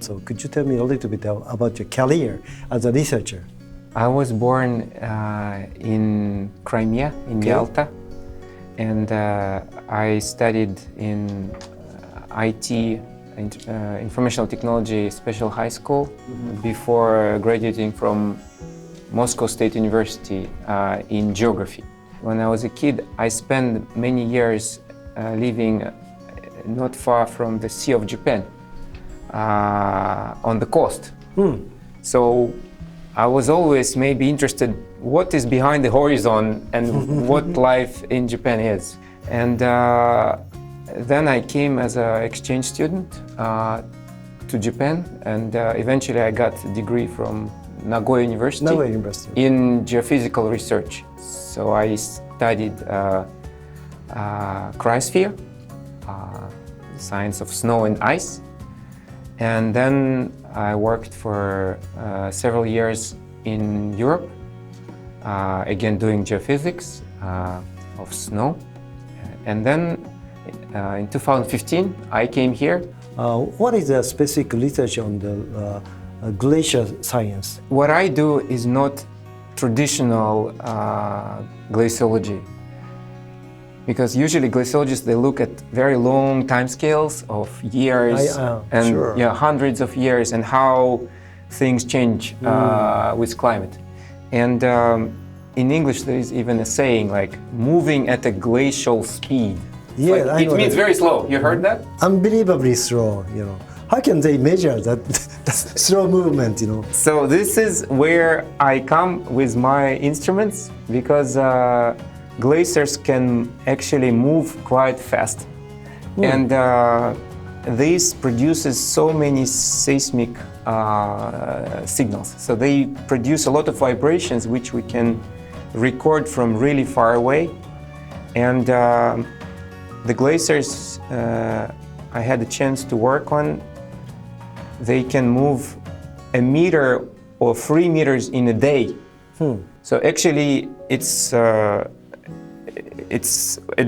So could you tell me a little bit about your career as a researcher? I was born in Crimea, in Yalta, and I studied in IT, Informational Technology Special High School before graduating from Moscow State University in geography. When I was a kid, I spent many years living not far from the Sea of Japan, on the coast. So I was always maybe interested what is behind the horizon and what life in Japan is. And then I came as an exchange student to Japan, and eventually I got a degree from Nagoya University in geophysical research. So I studied cryosphere, science of snow and ice, and then I worked for several years in Europe, again doing geophysics of snow. And then in 2015 I came here. What is the specific research on the glacier science? What I do is not traditional glaciology, because usually glaciologists, they look at very long timescales of years and hundreds of years, and how things change with climate. And in English there is even a saying like moving at a glacial speed. Yeah, like, it means very slow. You heard that? Unbelievably slow, you know. How can they measure that slow movement, you know? So this is where I come with my instruments, because glaciers can actually move quite fast. And this produces so many seismic signals. So they produce a lot of vibrations which we can record from really far away. And the glaciers I had a chance to work on, they can move 1 meter or 3 meters in a day. So actually it's a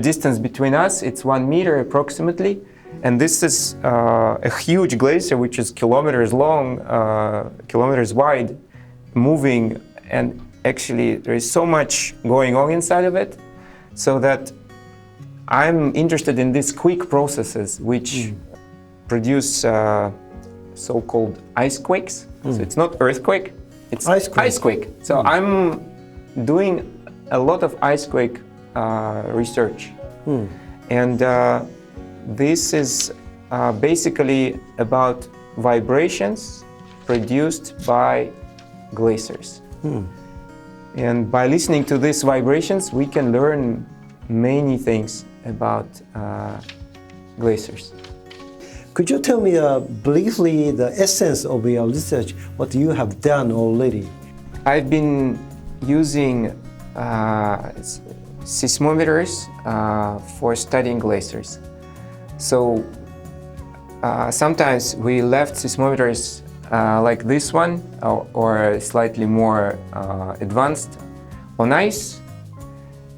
distance between us, it's 1 meter approximately, and this is a huge glacier which is kilometers long, kilometers wide, moving, and actually there is so much going on inside of it, so that I'm interested in these quick processes which produce so-called ice quakes. So it's not earthquake, it's ice quake. So I'm doing a lot of ice quake research. And this is basically about vibrations produced by glaciers. And by listening to these vibrations, we can learn many things about glaciers. Could you tell me briefly the essence of your research, what you have done already? I've been using seismometers for studying glaciers. So sometimes we left seismometers like this one, or slightly more advanced, on ice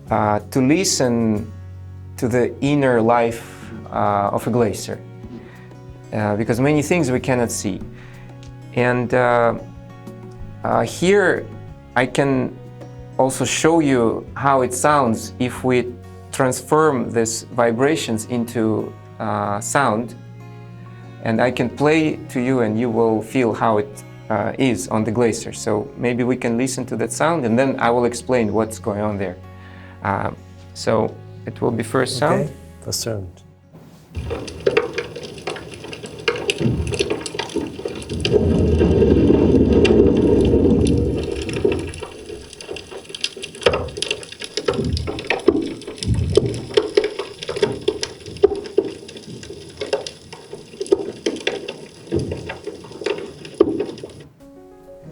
to listen to the inner life of a glacier, because many things we cannot see. And here I can also show you how it sounds if we transform these vibrations into sound, and I can play to you and you will feel how it is on the glacier. So maybe we can listen to that sound and then I will explain what's going on there. So it will be first sound. Okay, first sound.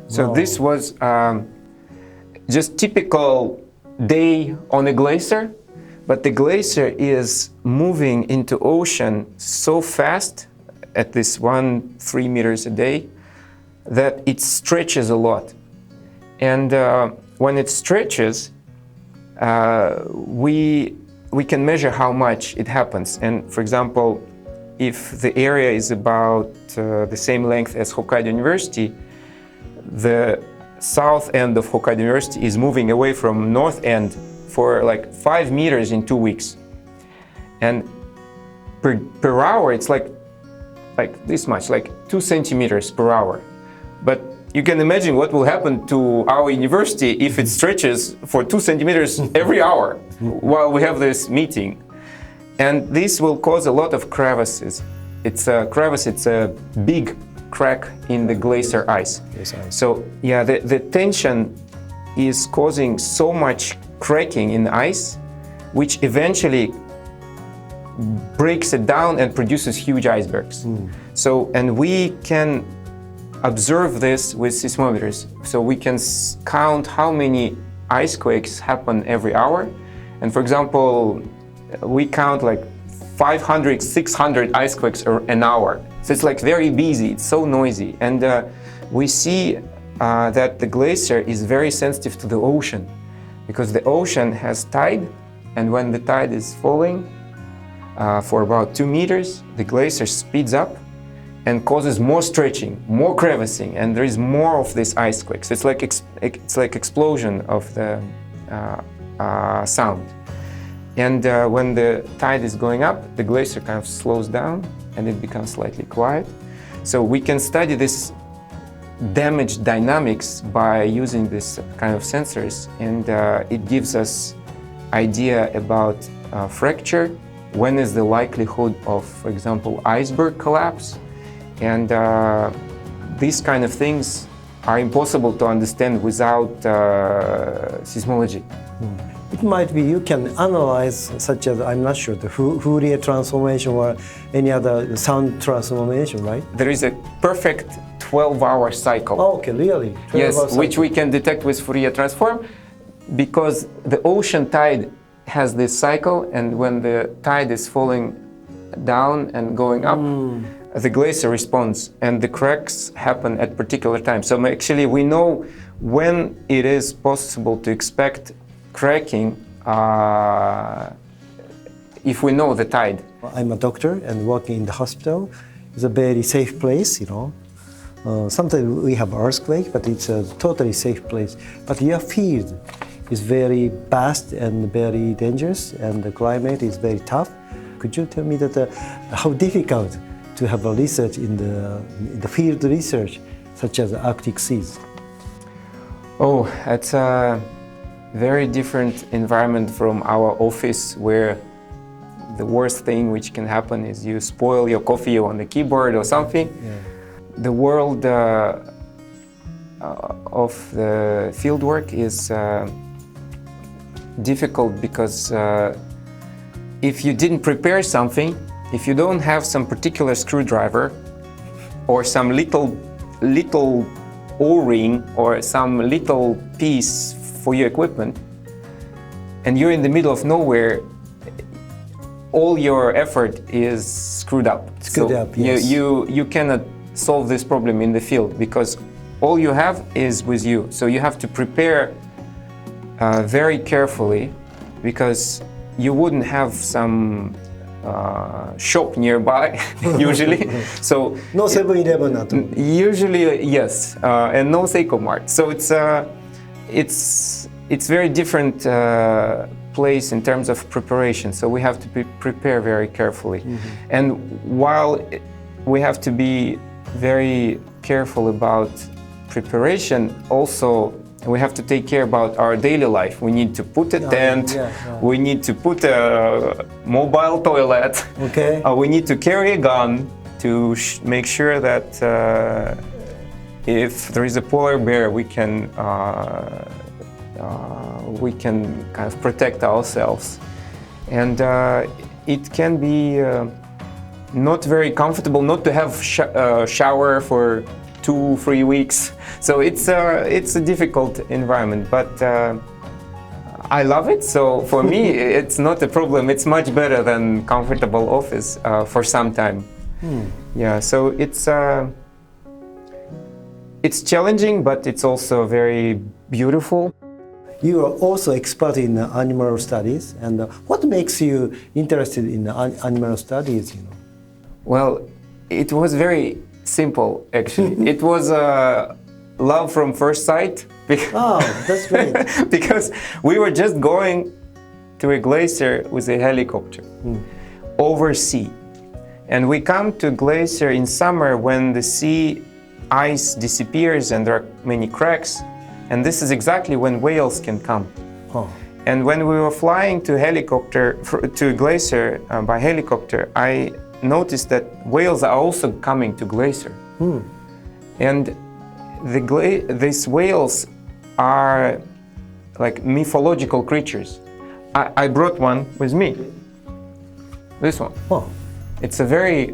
So this was just typical day on a glacier, but the glacier is moving into ocean so fast at this 3 meters a day that it stretches a lot. And when it stretches, we can measure how much it happens. And for example, if the area is about the same length as Hokkaido University, the south end of Hokkaido University is moving away from north end for like 5 meters in 2 weeks. And per hour, it's like this much, like 2 centimeters per hour. But you can imagine what will happen to our university if it stretches for 2 centimeters every hour while we have this meeting. And this will cause a lot of crevices. It's a crevice, it's a big crack in the glacier ice. Yes, ice. So yeah, the tension is causing so much cracking in the ice, which eventually breaks it down and produces huge icebergs. So, and we can observe this with seismometers. So we can count how many ice quakes happen every hour. And for example, we count like 500, 600 ice quakes an hour. So it's like very busy, it's so noisy. And we see that the glacier is very sensitive to the ocean, because the ocean has tide, and when the tide is falling for about 2 meters, the glacier speeds up and causes more stretching, more crevicing, and there is more of these ice quakes. It's like explosion of the sound. And when the tide is going up, the glacier kind of slows down and it becomes slightly quiet. So we can study this damage dynamics by using this kind of sensors, and it gives us idea about fracture, when is the likelihood of, for example, iceberg collapse. And these kind of things are impossible to understand without seismology. It might be you can analyze, such as, I'm not sure, the Fourier transformation or any other sound transformation, right? There is a perfect 12-hour cycle. Oh, okay, really? Yes, which we can detect with Fourier transform, because the ocean tide has this cycle, and when the tide is falling down and going up, the glacier responds, and the cracks happen at particular times. So actually we know when it is possible to expect cracking if we know the tide. I'm a doctor and working in the hospital. It's a very safe place, you know. Sometimes we have earthquake, but it's a totally safe place. But your field is very vast and very dangerous, and the climate is very tough. Could you tell me that how difficult to have a research in the field research, such as Arctic seas? Oh, it's a very different environment from our office, where the worst thing which can happen is you spoil your coffee on the keyboard or something. Yeah. The world of the fieldwork is difficult because if you didn't prepare something, if you don't have some particular screwdriver or some little O-ring or some little piece for your equipment, and you're in the middle of nowhere, all your effort is screwed up. Yes. You cannot solve this problem in the field because all you have is with you. So you have to prepare very carefully, because you wouldn't have some shop nearby usually. So no 7-Eleven at all. Usually yes, and no Seiko Mart. So it's very different place in terms of preparation. So we have to prepare very carefully. And while we have to be very careful about preparation, also we have to take care about our daily life. We need to put a tent, we need to put a mobile toilet, we need to carry a gun to make sure that if there is a polar bear, we can kind of protect ourselves. And it can be not very comfortable not to have shower for 2-3 weeks. So it's a difficult environment, but I love it. So for me, it's not a problem. It's much better than comfortable office for some time. Yeah, so it's challenging, but it's also very beautiful. You are also expert in animal studies, and what makes you interested in animal studies? You know? Well, it was very simple, actually. It was love from first sight. Oh, that's great. Because we were just going to a glacier with a helicopter over sea. And we come to glacier in summer when the sea ice disappears and there are many cracks. And this is exactly when whales can come. Oh. And when we were flying to a glacier by helicopter, I noticed that whales are also coming to glacier. And these whales are like mythological creatures. I brought one with me. This one. Oh. It's a very,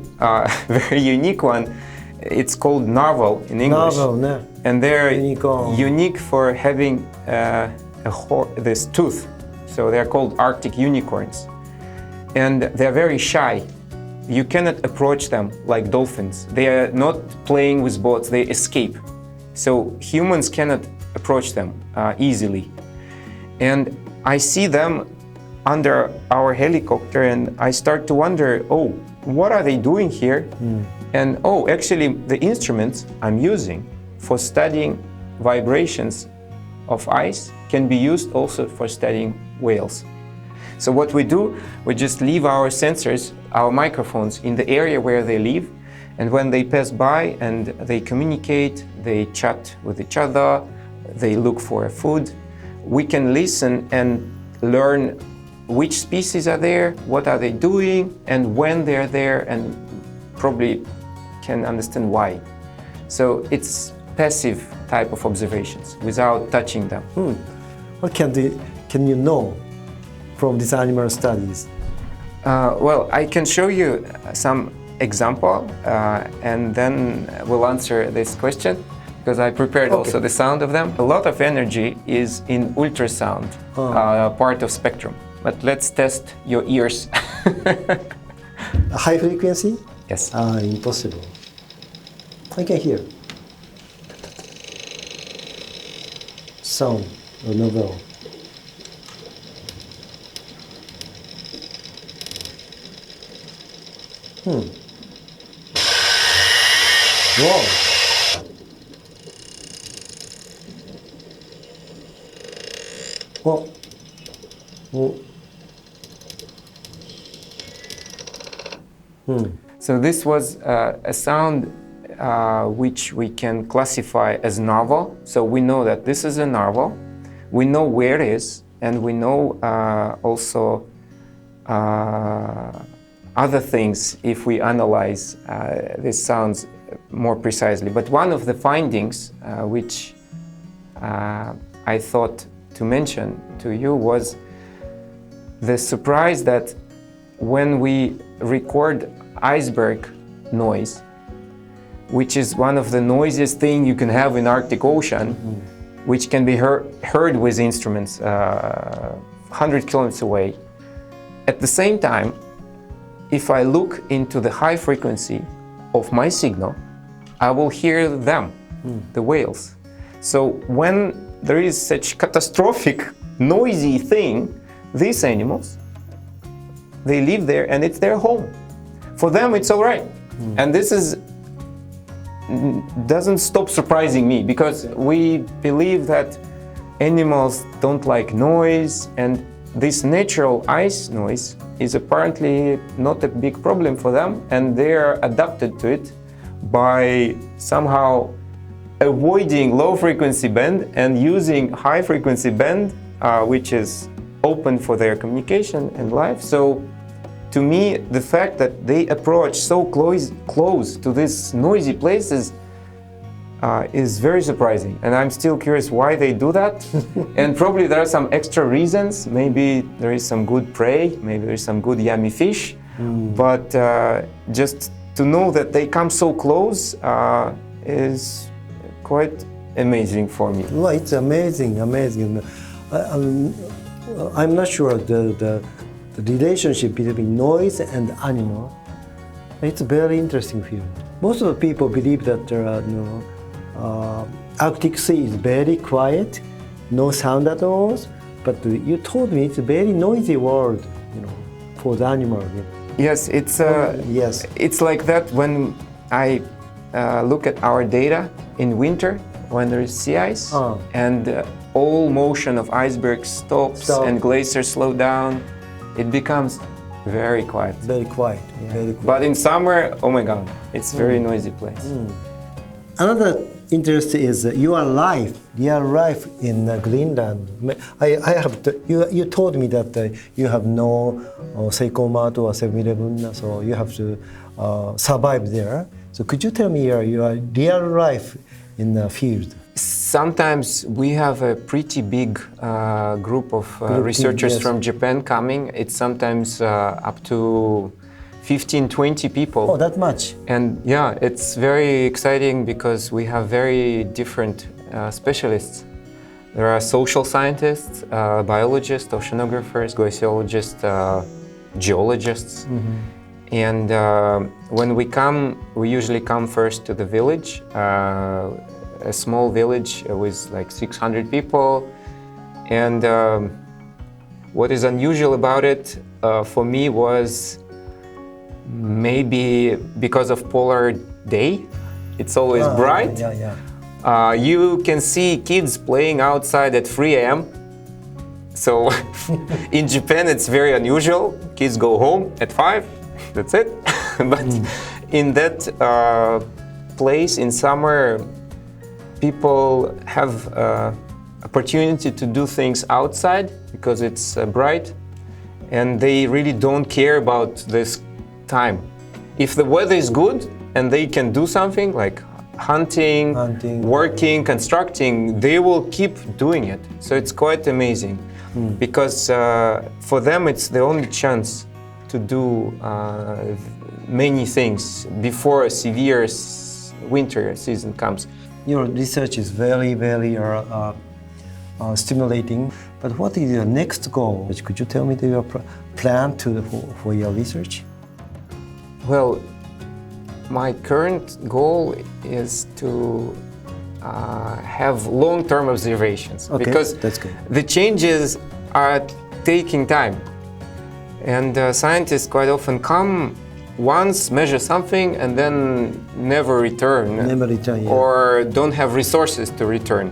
very unique one. It's called narwhal in English. Narwhal, and they're unique for having this tooth. So they're called Arctic unicorns. And they're very shy. You cannot approach them like dolphins. They are not playing with boats, they escape. So humans cannot approach them easily. And I see them under our helicopter and I start to wonder, oh, what are they doing here? And oh, actually the instruments I'm using for studying vibrations of ice can be used also for studying whales. So what we do, we just leave our sensors, our microphones in the area where they live, and when they pass by and they communicate, they chat with each other, they look for food, we can listen and learn which species are there, what are they doing, and when they're there, and probably can understand why. So it's passive type of observations without touching them. What can you know from these animal studies? Well, I can show you some example and then we'll answer this question because I prepared also the sound of them. A lot of energy is in ultrasound part of spectrum. But let's test your ears. High frequency? Yes. Impossible. I can hear. Sound or novel. Wow. So this was a sound which we can classify as narwhal. So we know that this is a narwhal. We know where it is, and we know also other things if we analyze these sounds more precisely. But one of the findings which I thought to mention to you was the surprise that when we record iceberg noise, which is one of the noisiest things you can have in Arctic Ocean, which can be heard with instruments 100 kilometers away. At the same time, if I look into the high frequency of my signal, I will hear them, the whales. So when there is such catastrophic, noisy thing, these animals, they live there and it's their home. For them, it's all right. And this doesn't stop surprising me because we believe that animals don't like noise, and this natural ice noise is apparently not a big problem for them, and they are adapted to it by somehow avoiding low frequency band and using high frequency band, which is open for their communication and life. So to me, the fact that they approach so close to these noisy places is very surprising, and I'm still curious why they do that. And probably there are some extra reasons. Maybe there is some good prey, maybe there is some good yummy fish, but just to know that they come so close is quite amazing for me. Well, it's amazing. I'm not sure the relationship between noise and animal. It's a very interesting field. Most of the people believe that there are Arctic Sea is very quiet, no sound at all. But you told me it's a very noisy world, for the animal. Yes, Yes. it's like that when I look at our data in winter when there is sea ice and all motion of icebergs stops and glaciers slow down. It becomes very quiet. Very quiet. Very quiet. But in summer, oh my God, it's a very noisy place. Another interest is your life, real life in Greenland. You told me that you have no Seiko Mart or 7-Eleven, so you have to survive there. So could you tell me your real life in the field? Sometimes we have a pretty big group of researchers from Japan coming. It's sometimes up to 15, 20 people. Oh, that much? And yeah, it's very exciting because we have very different specialists. There are social scientists, biologists, oceanographers, glaciologists, geologists. And when we come, we usually come first to the village, a small village with like 600 people. And what is unusual about it for me was maybe because of polar day, it's always bright. You can see kids playing outside at 3 a.m. So in Japan it's very unusual. Kids go home at 5, that's it. But in that place in summer, people have opportunity to do things outside because it's bright, and they really don't care about this time. If the weather is good and they can do something like hunting, working, constructing, they will keep doing it. So it's quite amazing because for them it's the only chance to do many things before a severe winter season comes. Your research is very, very stimulating. But what is your next goal? Could you tell me your plan for your research? Well, my current goal is to have long-term observations because that's good. The changes are taking time. And scientists quite often come once, measure something, and then never return. Or don't have resources to return.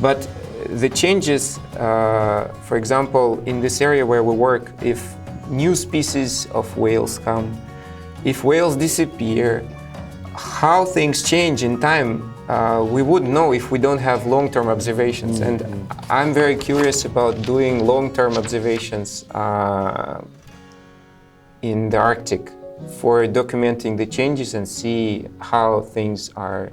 But the changes, for example, in this area where we work, if new species of whales come, if whales disappear, how things change in time, we wouldn't know if we don't have long-term observations. And I'm very curious about doing long-term observations in the Arctic for documenting the changes and see how things are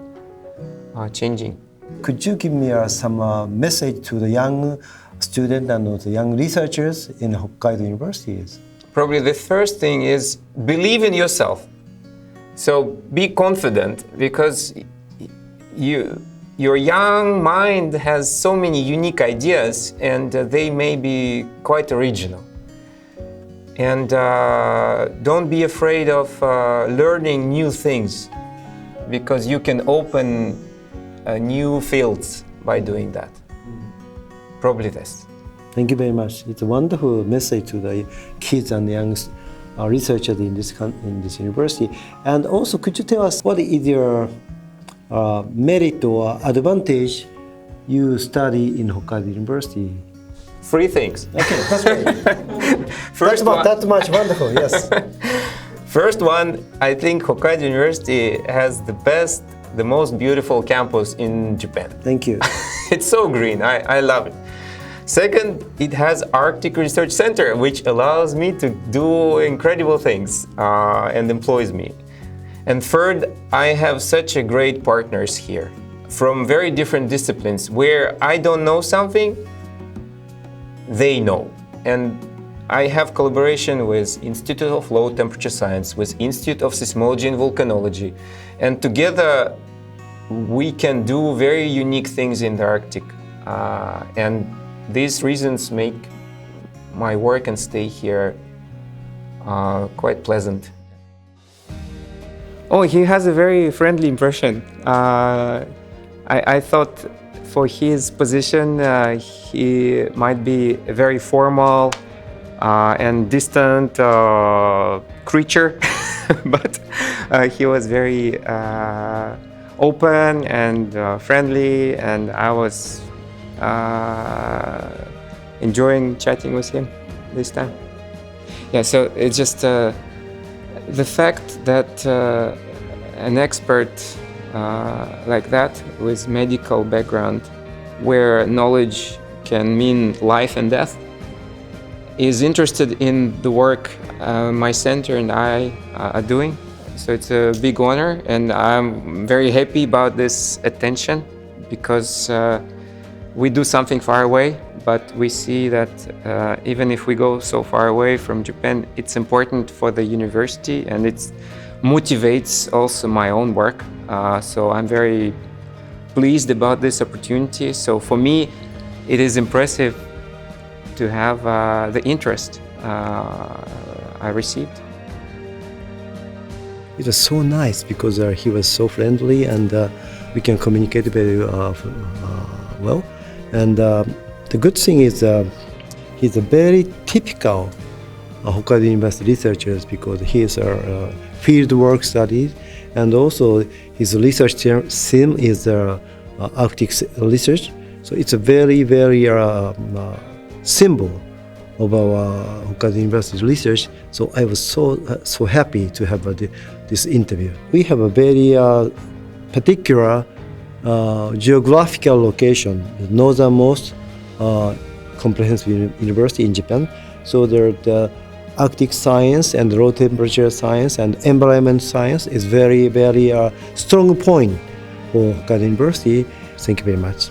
changing. Could you give me some message to the young students and the young researchers in Hokkaido University? Probably the first thing is believe in yourself. So be confident because your young mind has so many unique ideas and they may be quite original. And don't be afraid of learning new things because you can open new fields by doing that. Probably this. Thank you very much. It's a wonderful message to the kids and young researchers in this university. And also, could you tell us what is your merit or advantage you study in Hokkaido University? 3 things. Okay, that's great. That's much wonderful, yes. First one, I think Hokkaido University has the most beautiful campus in Japan. Thank you. It's so green, I love it. Second, it has Arctic Research Center, which allows me to do incredible things and employs me. And third, I have such a great partners here from very different disciplines where I don't know something, they know. And I have collaboration with Institute of Low Temperature Science, with Institute of Seismology and Volcanology, and together we can do very unique things in the Arctic. And these reasons make my work and stay here quite pleasant. Oh, he has a very friendly impression. I thought for his position, he might be very formal and distant creature, but he was very open and friendly, and I was enjoying chatting with him this time. Yeah, so it's just the fact that an expert like that with medical background, where knowledge can mean life and death, is interested in the work my center and I are doing. So it's a big honor, and I'm very happy about this attention, because we do something far away, but we see that even if we go so far away from Japan, it's important for the university, and it motivates also my own work. So I'm very pleased about this opportunity. So for me, it is impressive to have the interest I received. It was so nice because he was so friendly, and we can communicate very well. And the good thing is he's a very typical Hokkaido University researchers, because he is a fieldwork studies, and also his research theme is Arctic research. So it's a very, very symbol of our Hokkaido University research. So I was so happy to have this interview. We have a very particular geographical location, the northernmost comprehensive university in Japan. So the Arctic science and low temperature science and environment science is very, very strong point for Hokkaido University. Thank you very much.